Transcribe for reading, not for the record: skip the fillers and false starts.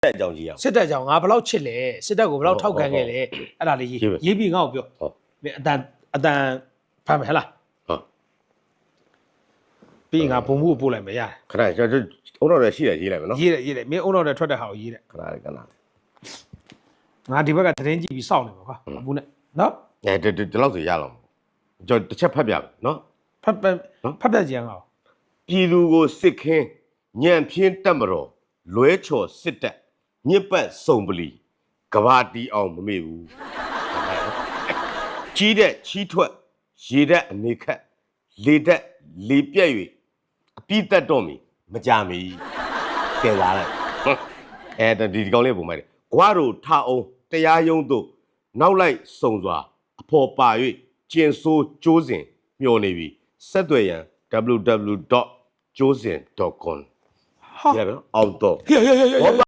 တက်ကြောင်ကြီးအောင် စစ်တပ်ကြောင့်ငါဘယ်လောက်ချစ်လဲစစ်တပ်ကိုဘယ်လောက်ထောက်ခံခဲ့လဲအဲ့ဒါလေးရေးပြီးငါ့ကိုပြောမင်းအတန်ဖမ်းမယ်ဟလားဟုတ်ပြီးငါဘုံမှုကိုပို့လိုက်မယ်ရတယ် ခဏကျွန်တော်အုံတော်လည်းရှိတယ်ရေးလိုက်မယ်နော် ရေးတယ်မင်းအုံတော်နဲ့ထွက်တဲ့ဟာကိုရေးတယ် ခဏလေး ငါဒီဘက်ကသတင်းကြည့်ပြီးစောင့်နေပါကွာအပူနဲ့နော် ဒီလောက်ဆိုရလောက်ကျွန်တော်တစ်ချက်ဖတ်ပြမယ်နော် ဖတ်ပြကြည့်အောင် ပြည်သူကိုစစ်ခင်းညံပြင်းတက်မတော်လွဲချော်စစ်တက်ညစ်ပတ်စုံပလီကဘာတီအောင်မမေ့ဘူးကြီးတဲ့ချီးထွက်ရေတက်အနေခက်လေတက်လေပြက်၍အပြည့်တက်တော့မီမကြမီကဲသွားလိုက်ဒီကောင်လေးပုံမှန်တယ်ဂွားတို့ထအောင်တရားရုံးတို့နောက်လိုက်စုံစွာအဖော်ပါ၍ကျင်ဆိုးကျိုးစဉ်မျောနေပြီဆက်သွယ်ရန် www.josin.com ဟာ ရပါတော့အောင်တော့ ဟေး